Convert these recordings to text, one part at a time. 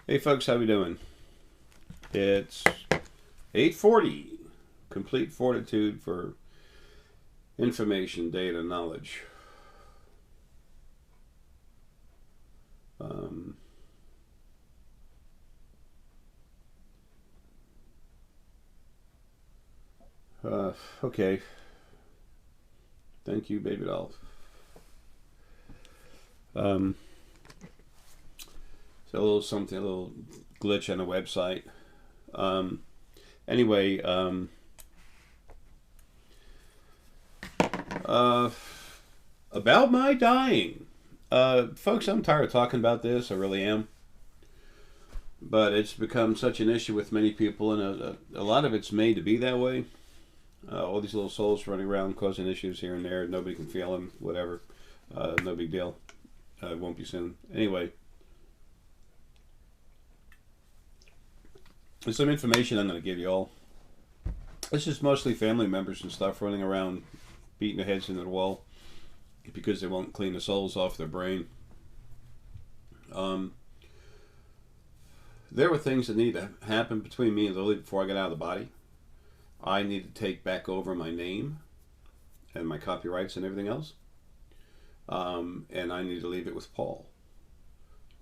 Hey folks, how we doing? It's 8:40. Complete fortitude for information, data, knowledge. Um, okay. Thank you, baby doll. Um, so a little something, a little glitch on the website. Um, anyway, uh, about my dying. Folks, I'm tired of talking about this. I really am. But it's become such an issue with many people, and a lot of it's made to be that way. All these little souls running around causing issues here and there. Nobody can feel them, whatever. No big deal. It won't be soon. Anyway, there's some information I'm going to give you all. This is mostly family members and stuff running around beating their heads into the wall because they won't clean the souls off their brain. Um, there were things that need to happen between me and Lily before I got out of the body. I need to take back over my name and my copyrights and everything else. And I need to leave it with Paul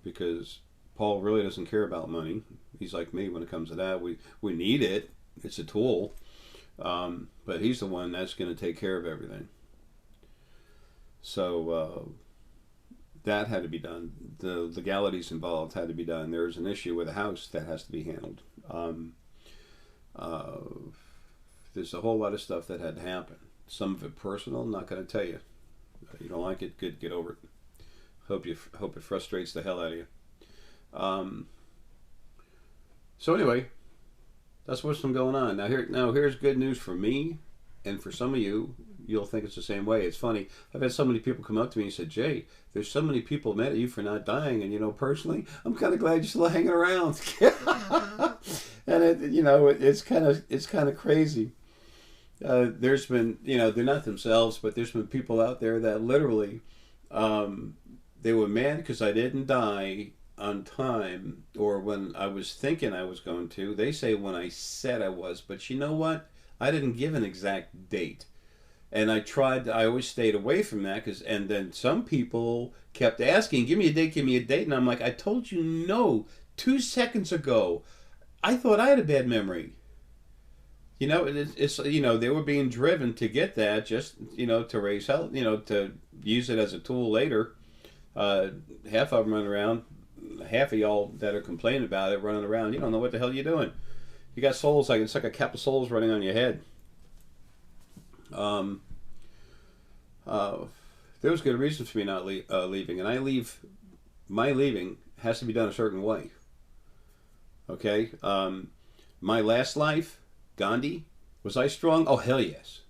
because Paul really doesn't care about money. He's like me when it comes to that. We need it. It's a tool. But he's the one that's going to take care of everything. So that had to be done. The legalities involved had to be done. There's an issue with a house that has to be handled. Uh, there's a whole lot of stuff that had to happen. Some of it personal. I'm not going to tell you. You don't like it? Good. Get over it. Hope it frustrates the hell out of you. Um, so anyway, that's what's been going on. Here's good news for me, and for some of you, you'll think it's the same way. It's funny. I've had so many people come up to me and said, "Jay, there's so many people mad at you for not dying, and personally, I'm kind of glad you're still hanging around." And it's kind of crazy. There's been, they're not themselves, but there's been people out there that literally, they were mad because I didn't die on time or when I was thinking I was going to. They say when I said I was, but you know what? I didn't give an exact date. And I always stayed away from that and then some people kept asking, give me a date, give me a date. And I'm like, I told you no 2 seconds ago. I thought I had a bad memory. It's they were being driven to get that just to raise hell, to use it as a tool later. Half of them running around, half of y'all that are complaining about it running around. You don't know what the hell you're doing. You got souls it's like a cap of souls running on your head. Um, there was good reason for me not leaving, and my leaving has to be done a certain way. Okay, my last life. Gandhi, was I strong? Oh, hell yes.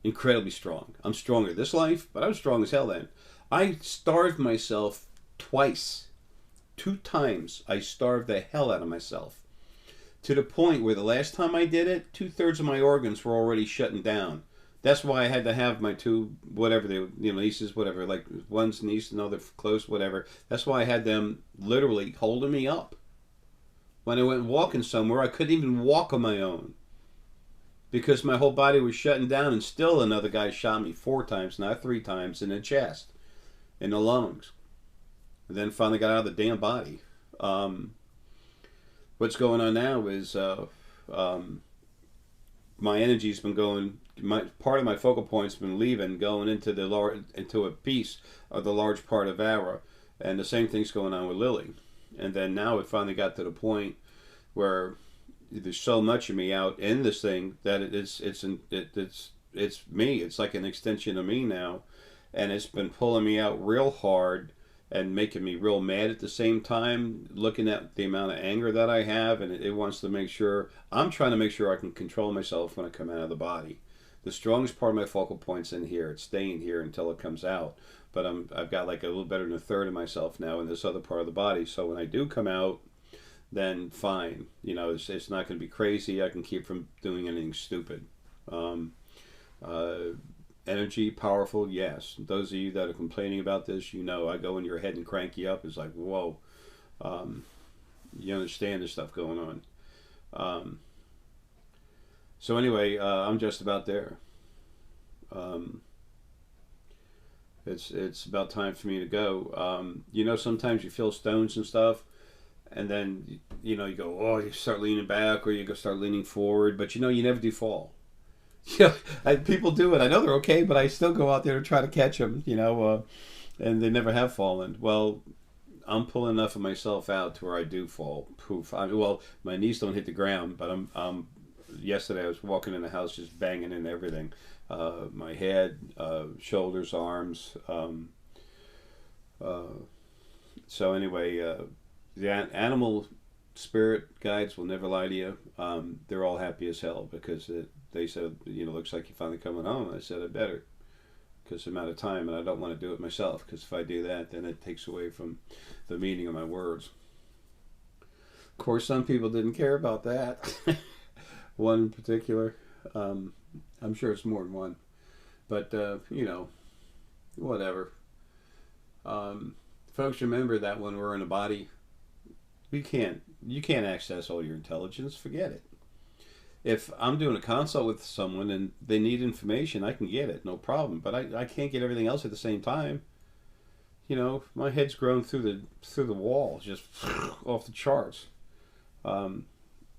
Incredibly strong. I'm stronger this life, but I was strong as hell then. I starved myself twice. 2 times I starved the hell out of myself. To the point where the last time I did it, 2/3 of my organs were already shutting down. That's why I had to have my two, whatever they, nieces, whatever, like one's niece, another close, whatever. That's why I had them literally holding me up. When I went walking somewhere, I couldn't even walk on my own because my whole body was shutting down, and still another guy shot me 4 times, not 3 times, in the chest, in the lungs, and then finally got out of the damn body. What's going on now is my energy's been going. My part of my focal point's been leaving, going into a piece of the large part of Ara, and the same thing's going on with Lily. And then now it finally got to the point where there's so much of me out in this thing that it's me. It's like an extension of me now, and it's been pulling me out real hard and making me real mad at the same time. Looking at the amount of anger that I have, and it wants to make sure I'm trying to make sure I can control myself when I come out of the body. The strongest part of my focal point's in here. It's staying here until it comes out. But I've got like a little better than a third of myself now in this other part of the body. So when I do come out, then fine. It's not going to be crazy. I can keep from doing anything stupid. Um, uh, Energy, powerful, yes. Those of you that are complaining about this, I go in your head and crank you up. It's like, whoa. Um, you understand the stuff going on. So anyway, I'm just about there. Um, it's about time for me to go. You know, sometimes you feel stones and stuff, and then you know you go, oh, you start leaning back, or you go start leaning forward, but you know you never do fall. Yeah, people do it. I know they're okay, but I still go out there to try to catch them. You know, and they never have fallen. Well, I'm pulling enough of myself out to where I do fall. Poof. Well, my knees don't hit the ground, but I'm. Yesterday I was walking in the house just banging into everything. My head, shoulders, arms. Uh, so anyway, the animal spirit guides will never lie to you. They're all happy as hell because they said, you know, looks like you're finally coming home. I said, I better, because I'm out of time and I don't want to do it myself, because if I do that, then it takes away from the meaning of my words. Of course, some people didn't care about that. One in particular. I'm sure it's more than one. But, you know, whatever. Folks, remember that when we're in a body, you can't access all your intelligence. Forget it. If I'm doing a consult with someone and they need information, I can get it, no problem. But I can't get everything else at the same time. You know, my head's grown through the wall, just off the charts.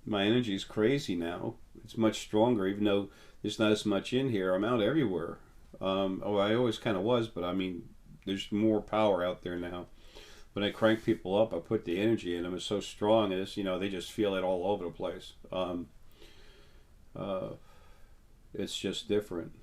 My energy is crazy now. It's much stronger, even though there's not as much in here. I'm out everywhere. I always kind of was, but I mean, there's more power out there now. When I crank people up, I put the energy in them. It's so strong, you know, they just feel it all over the place. It's just different.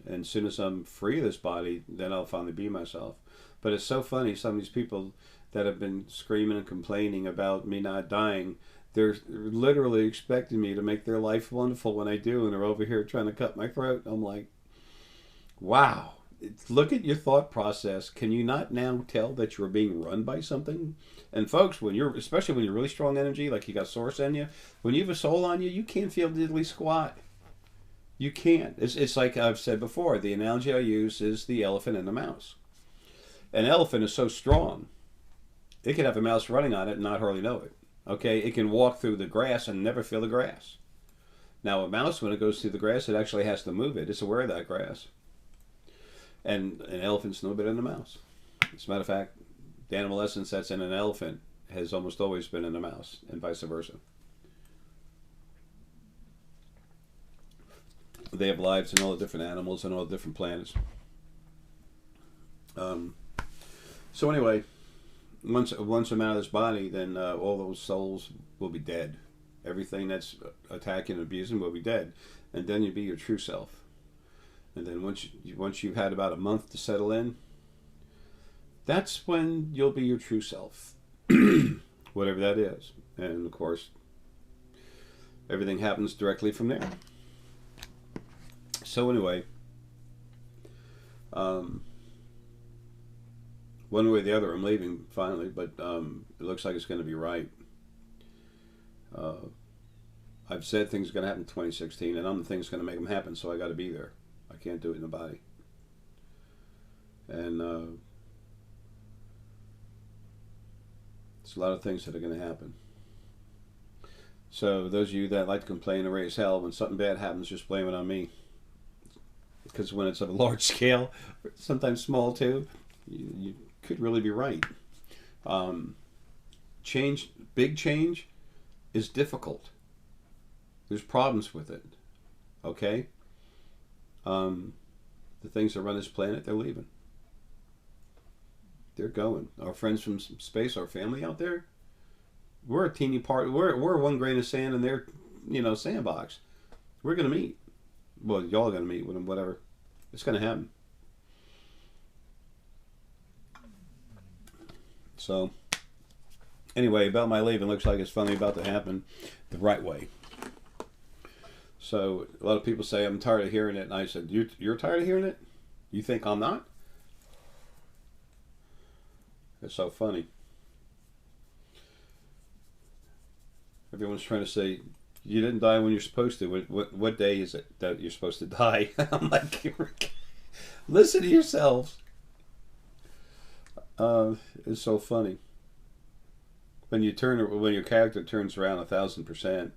And as soon as I'm free of this body, then I'll finally be myself. But it's so funny, some of these people that have been screaming and complaining about me not dying, they're literally expecting me to make their life wonderful when I do, and they're over here trying to cut my throat. I'm like, wow. Look at your thought process. Can you not now tell that you're being run by something? And folks, especially when you're really strong energy, like you got source in you, when you have a soul on you, you can't feel diddly squat. You can't. It's like I've said before, the analogy I use is the elephant and the mouse. An elephant is so strong, it can have a mouse running on it and not hardly know it. Okay, it can walk through the grass and never feel the grass. Now a mouse, when it goes through the grass, it actually has to move it. It's aware of that grass. And an elephant's no better than a mouse. As a matter of fact, the animal essence that's in an elephant has almost always been in a mouse, and vice versa. They have lives in all the different animals and all the different planets. So anyway, once I'm out of this body, then all those souls will be dead. Everything that's attacking and abusing will be dead, and then you'll be your true self. And then once you've had about a month to settle in, that's when you'll be your true self, whatever that is. And of course, everything happens directly from there. So anyway, one way or the other, I'm leaving finally, but it looks like it's going to be right. I've said things are going to happen in 2016, and I'm the thing that's going to make them happen, so I got to be there. I can't do it in the body. And there's a lot of things that are going to happen. So those of you that like to complain and raise hell, when something bad happens, just blame it on me. Because when it's of a large scale, sometimes small too, you could really be right. Big change is difficult. There's problems with it. Okay? The things that run this planet, they're leaving. They're going. Our friends from space, our family out there, we're a teeny part. We're one grain of sand in their, sandbox. We're gonna meet. Well, y'all are gonna meet with them. Whatever. It's gonna happen. So, anyway, about my leaving, looks like it's finally about to happen the right way. So a lot of people say, I'm tired of hearing it. And I said, you're tired of hearing it? You think I'm not? It's so funny. Everyone's trying to say, you didn't die when you're supposed to. What day is it that you're supposed to die? I'm like, listen to yourselves. It's so funny. when your character turns around 1,000%,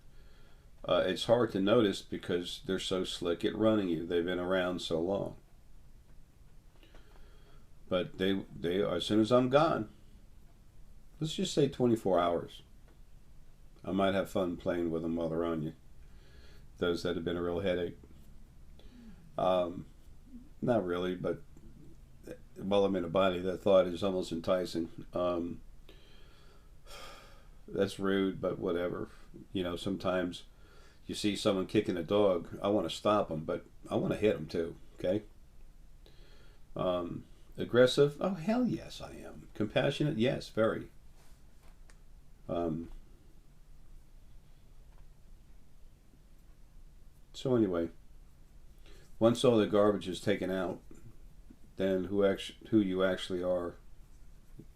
it's hard to notice because they're so slick at running you. They've been around so long. But they as soon as I'm gone, let's just say 24 hours, I might have fun playing with them while they're on you. Those that have been a real headache. Not really, but while I'm in a body, that thought is almost enticing. That's rude, but whatever. You know, sometimes you see someone kicking a dog. I want to stop them, but I want to hit them too. Okay. Aggressive? Oh, hell yes, I am. Compassionate? Yes, very. So anyway, once all the garbage is taken out, then who you actually are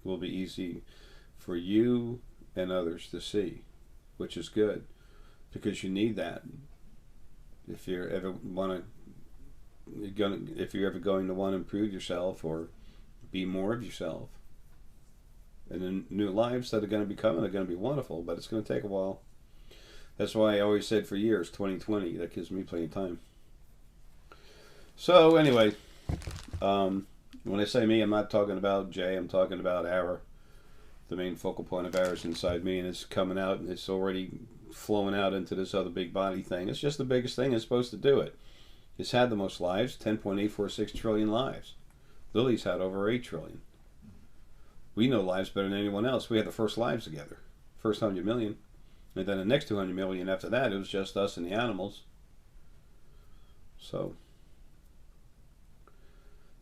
will be easy for you and others to see, which is good, because you need that. If you're ever going to want to improve yourself or be more of yourself, and the new lives that are going to be coming are going to be wonderful, but it's going to take a while. That's why I always said for years 2020. That gives me plenty of time. So anyway, when I say me, I'm not talking about Jay. I'm talking about Ara. The main focal point of Ara is inside me, and it's coming out, and it's already flowing out into this other big body thing. It's just the biggest thing that's supposed to do it. It's had the most lives, 10.846 trillion lives. Lily's had over 8 trillion. We know lives better than anyone else. We had the first lives together, first 100 million. And then the next 200 million after that, it was just us and the animals. So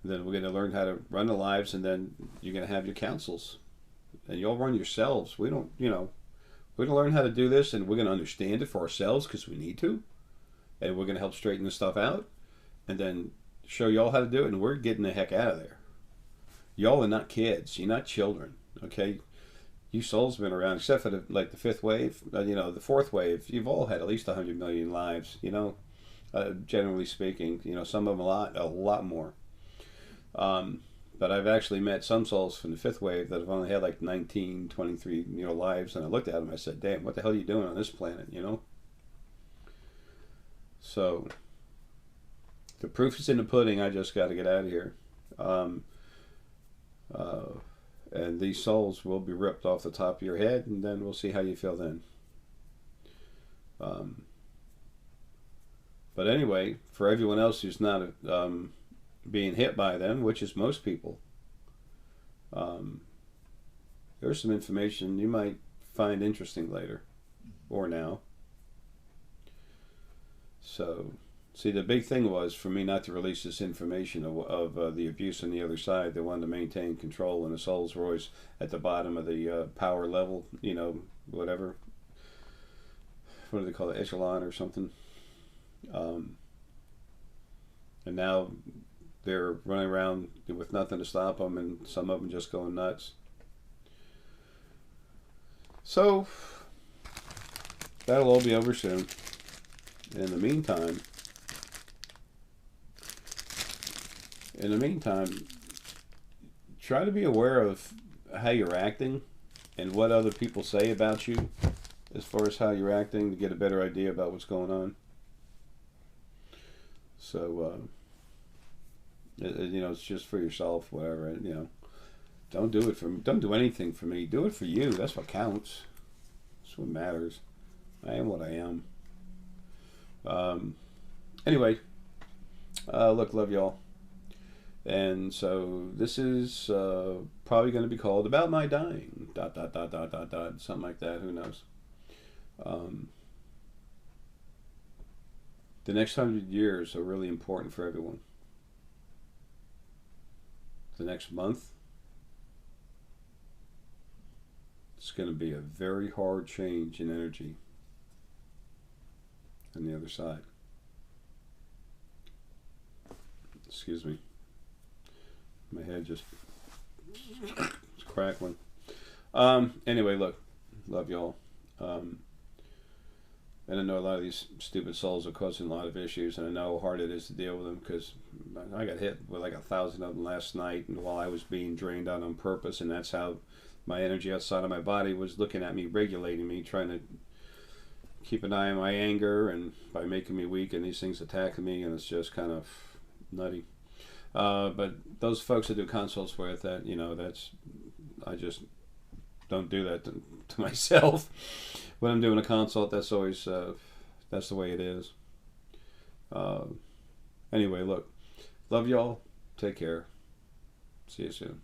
then we're going to learn how to run the lives, and then you're going to have your councils. And you'll run yourselves. We don't, we're going to learn how to do this, and we're going to understand it for ourselves because we need to. And we're going to help straighten this stuff out, and then show y'all how to do it, and we're getting the heck out of there. Y'all are not kids. You're not children, okay? You souls have been around, except for the fifth wave, the fourth wave. You've all had at least 100 million lives, generally speaking. Some of them a lot more. But I've actually met some souls from the fifth wave that have only had like 19, 23, lives, and I looked at them. I said, "Damn, what the hell are you doing on this planet?" So the proof is in the pudding. I just got to get out of here. And these souls will be ripped off the top of your head, and then we'll see how you feel then. But anyway, for everyone else who's not being hit by them, which is most people, there's some information you might find interesting later or now. So, see, the big thing was for me not to release this information of the abuse on the other side. They wanted to maintain control, and the souls were always at the bottom of the power level, whatever. What do they call it? Echelon or something. And now they're running around with nothing to stop them, and some of them just going nuts. So, that'll all be over soon. In the meantime, try to be aware of how you're acting and what other people say about you as far as how you're acting, to get a better idea about what's going on. So, it's just for yourself, whatever. Don't do anything for me. Do it for you. That's what counts. That's what matters. I am what I am. Anyway, look, love y'all. And so this is probably going to be called About My Dying. ... Something like that. Who knows? The next 100 years are really important for everyone. The next month, it's going to be a very hard change in energy on the other side. Excuse me. My head just is crackling. Anyway, look, love y'all. And I know a lot of these stupid souls are causing a lot of issues, and I know how hard it is to deal with them, because I got hit with like 1,000 of them last night, and while I was being drained out on purpose, and that's how My energy outside of my body was looking at me, regulating me, trying to keep an eye on my anger, and by making me weak, and these things attacking me, and it's just kind of nutty. But those folks I do consults with, that I just don't do that to myself. When I'm doing a consult, that's always that's the way it is. Anyway, look, love y'all. Take care. See you soon.